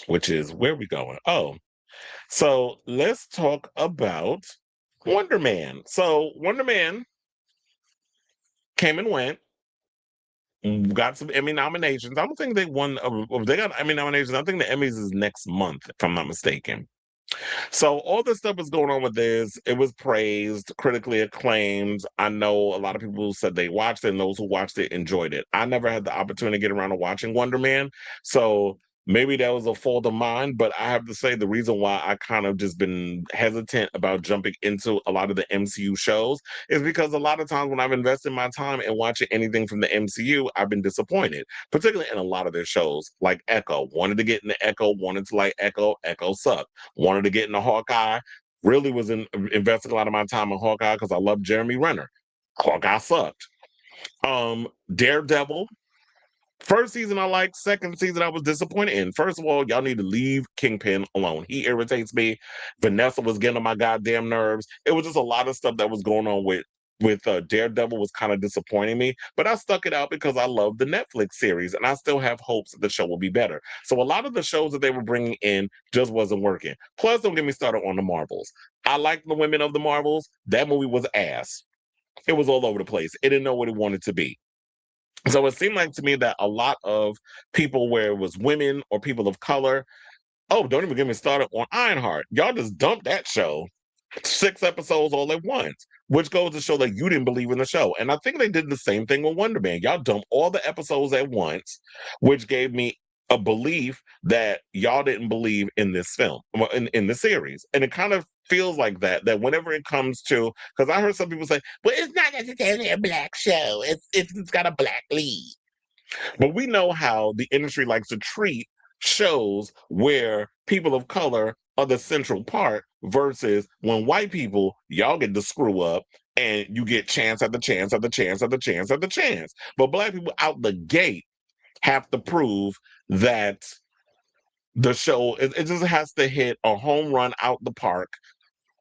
which is where we going? Oh, so let's talk about Wonder Man. So Wonder Man came and went. Got some Emmy nominations. I don't think they won. They got Emmy nominations. I think the Emmys is next month, if I'm not mistaken. So all this stuff is going on with this. It was praised, critically acclaimed. I know a lot of people said they watched it, and those who watched it enjoyed it. I never had the opportunity to get around to watching Wonder Man, so maybe that was a fault of mine. But I have to say the reason why I kind of just been hesitant about jumping into a lot of the MCU shows is because a lot of times when I've invested my time in watching anything from the MCU, I've been disappointed, particularly in a lot of their shows. Like Echo, wanted to get into Echo, wanted to like Echo, Echo sucked. Wanted to get into Hawkeye. Really was investing a lot of my time in Hawkeye because I love Jeremy Renner. Hawkeye sucked. Daredevil. First season I liked. Second season I was disappointed in. First of all, y'all need to leave Kingpin alone. He irritates me. Vanessa was getting on my goddamn nerves. It was just a lot of stuff that was going on with Daredevil was kind of disappointing me, but I stuck it out because I love the Netflix series and I still have hopes that the show will be better. So a lot of the shows that they were bringing in just wasn't working. Plus, don't get me started on the Marvels. I like the women of the Marvels. That movie was ass. It was all over the place. It didn't know what it wanted to be. So it seemed like to me that a lot of people, where it was women or people of color, oh, don't even get me started on Ironheart. Y'all just dumped that show 6 episodes all at once, which goes to show that you didn't believe in the show. And I think they did the same thing with Wonder Man. Y'all dumped all the episodes at once, which gave me a belief that y'all didn't believe in this film, well, in the series. And it kind of feels like that whenever it comes to, because I heard some people say, well, it's not necessarily a black show. It's got a black lead. But we know how the industry likes to treat shows where people of color are the central part versus when white people, y'all get to screw up and you get chance after chance after chance after chance after chance. But black people out the gate have to prove that the show, it just has to hit a home run out the park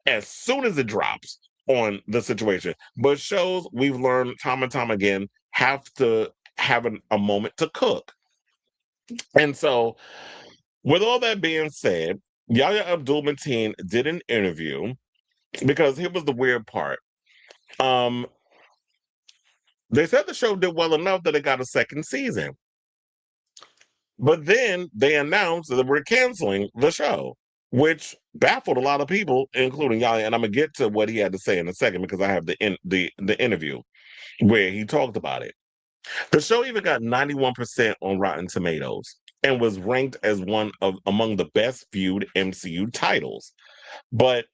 as soon as it drops on the situation. But shows, we've learned time and time again, have to have a moment to cook. And so, with all that being said, Yahya Abdul-Mateen did an interview because here was the weird part. Um, they said the show did well enough that it got a second season. But then they announced that we're canceling the show, which baffled a lot of people, including Yahya. And I'm gonna get to what he had to say in a second because I have the interview where he talked about it. The show even got 91% on Rotten Tomatoes and was ranked as one of among the best viewed MCU titles. But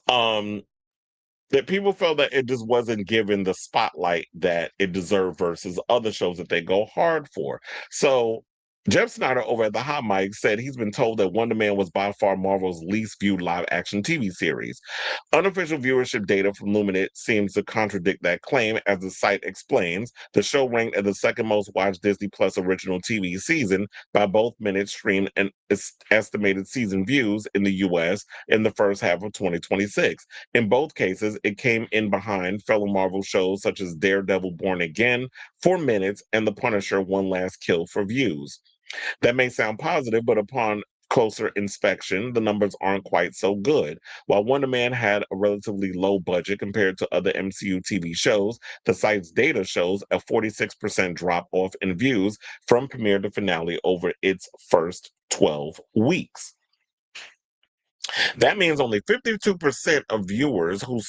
um that people felt that it just wasn't given the spotlight that it deserved versus other shows that they go hard for. So Jeff Snyder over at the Hot Mic said he's been told that Wonder Man was by far Marvel's least viewed live action TV series. Unofficial viewership data from Luminate seems to contradict that claim, as the site explains. The show ranked as the second most watched Disney Plus original TV season by both minutes streamed and estimated season views in the US in the first half of 2026. In both cases, it came in behind fellow Marvel shows such as Daredevil Born Again, 4 minutes, and The Punisher One Last Kill for views. That may sound positive, but upon closer inspection, the numbers aren't quite so good. While Wonder Man had a relatively low budget compared to other MCU TV shows, the site's data shows a 46% drop off in views from premiere to finale over its first 12 weeks. That means only 52% of viewers who who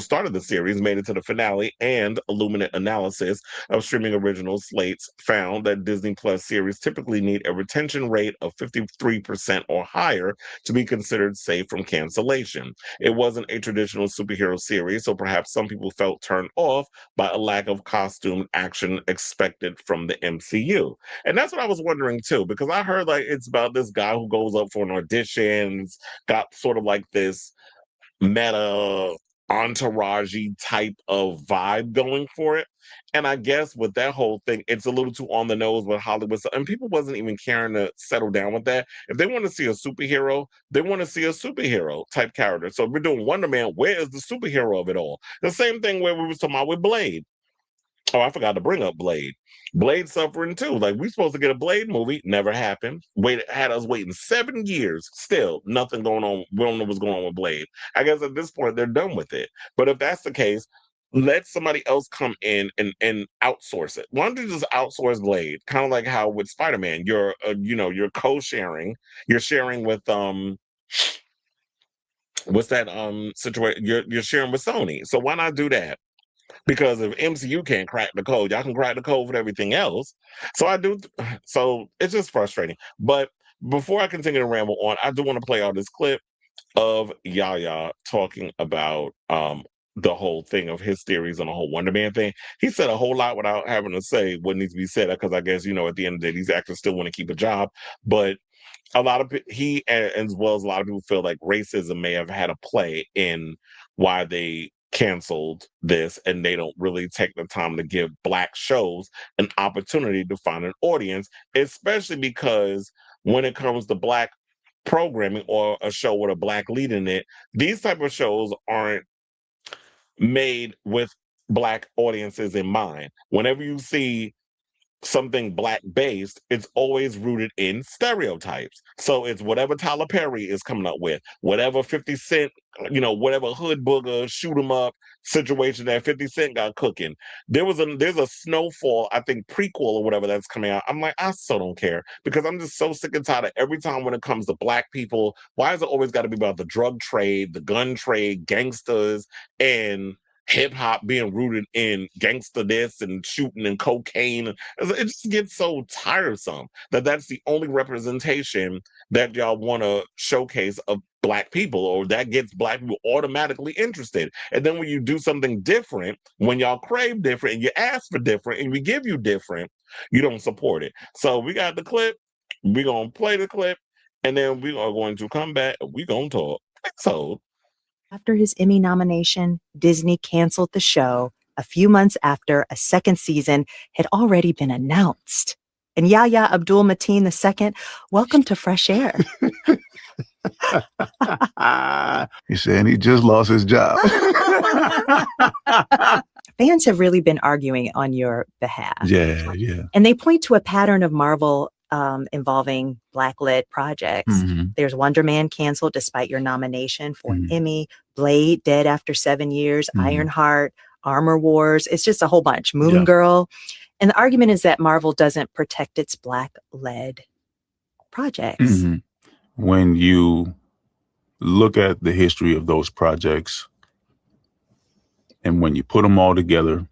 started the series made it to the finale, and Illuminate analysis of streaming original slates found that Disney Plus series typically need a retention rate of 53% or higher to be considered safe from cancellation. It wasn't a traditional superhero series, so perhaps some people felt turned off by a lack of costume action expected from the MCU. And that's what I was wondering too, because I heard like it's about this guy who goes up for an audition, got sort of like this meta entourage type of vibe going for it. And I guess with that whole thing, it's a little too on the nose with Hollywood. And people wasn't even caring to settle down with that. If they want to see a superhero, they want to see a superhero type character. So if we're doing Wonder Man, where is the superhero of it all? The same thing where we was talking about with Blade. Oh, I forgot to bring up Blade. Blade suffering too. Like we supposed to get a Blade movie, never happened. Had us waiting 7 years. Still nothing going on. We don't know what's going on with Blade. I guess at this point they're done with it. But if that's the case, let somebody else come in and outsource it. Why don't you just outsource Blade? Kind of like how with Spider-Man, you're co-sharing. You're sharing with what's that situation? You're sharing with Sony. So why not do that? Because if MCU can't crack the code, y'all can crack the code with everything else. So I do. So it's just frustrating. But before I continue to ramble on, I do want to play out this clip of Yahya talking about the whole thing of his theories on the whole Wonder Man thing. He said a whole lot without having to say what needs to be said, because I guess at the end of the day, these actors still want to keep a job. But a lot of he as well as a lot of people feel like racism may have had a play in why they canceled this, and they don't really take the time to give Black shows an opportunity to find an audience, especially because when it comes to Black programming or a show with a Black lead in it, these type of shows aren't made with Black audiences in mind. Whenever you see something Black based, it's always rooted in stereotypes. So it's whatever Tyler Perry is coming up with, whatever 50 Cent, whatever hood booger shoot 'em up situation that 50 Cent got cooking. There's a Snowfall, I think, prequel or whatever that's coming out. I'm like, I so don't care, because I'm just so sick and tired of every time when it comes to Black people, why is it always got to be about the drug trade, the gun trade, gangsters, and hip hop being rooted in gangster this and shooting and cocaine? It just gets so tiresome that that's the only representation that y'all want to showcase of Black people, or that gets Black people automatically interested. And then when you do something different, when y'all crave different and you ask for different and we give you different, you don't support it. So we got the clip. We're going to play the clip, and then we are going to come back. We're going to talk. So after his Emmy nomination, Disney canceled the show a few months after a second season had already been announced. And Yahya Abdul-Mateen II, welcome to Fresh Air. He's saying he just lost his job. Fans have really been arguing on your behalf. Yeah. And they point to a pattern of Marvel involving Black-led projects. Mm-hmm. There's Wonder Man canceled despite your nomination for an Emmy, Blade dead after 7 years, Ironheart, Armor Wars. It's just a whole bunch. Moon Girl. And the argument is that Marvel doesn't protect its Black-led projects. Mm-hmm. When you look at the history of those projects, and when you put them all together,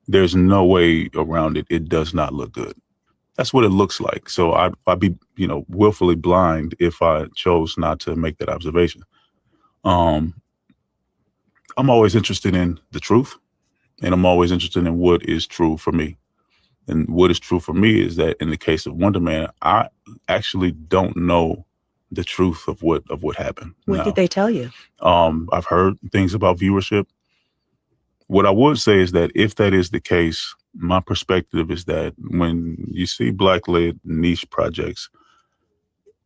there's no way around it. It does not look good. That's what it looks like. So I'd be, willfully blind if I chose not to make that observation. I'm always interested in the truth, and I'm always interested in what is true for me. And what is true for me is that in the case of Wonder Man, I actually don't know the truth of what happened. What did they tell you? I've heard things about viewership. What I would say is that if that is the case, my perspective is that when you see Black-led niche projects,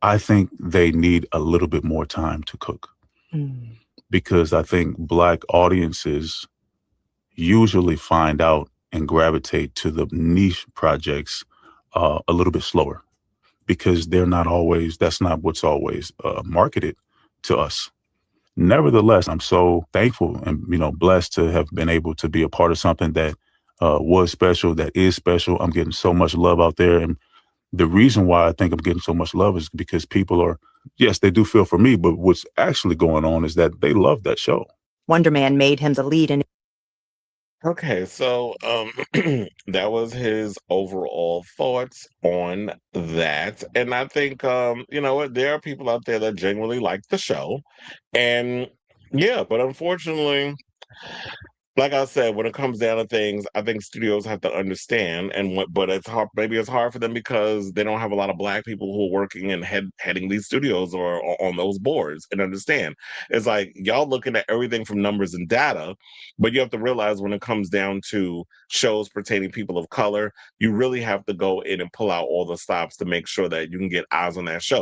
I think they need a little bit more time to cook. Because I think Black audiences usually find out and gravitate to the niche projects a little bit slower, because that's not what's always marketed to us. Nevertheless, I'm so thankful and, blessed to have been able to be a part of something that was special, that is special. I'm getting so much love out there. And the reason why I think I'm getting so much love is because people are, yes, they do feel for me, but what's actually going on is that they love that show. Wonder Man made him the lead in. Okay, so that was his overall thoughts on that. And I think you know what, there are people out there that genuinely like the show. And yeah, but unfortunately, like I said, when it comes down to things, I think studios have to understand, but it's hard. Maybe it's hard for them because they don't have a lot of Black people who are working and heading these studios or on those boards, and understand. It's like y'all looking at everything from numbers and data, but you have to realize when it comes down to shows pertaining people of color, you really have to go in and pull out all the stops to make sure that you can get eyes on that show.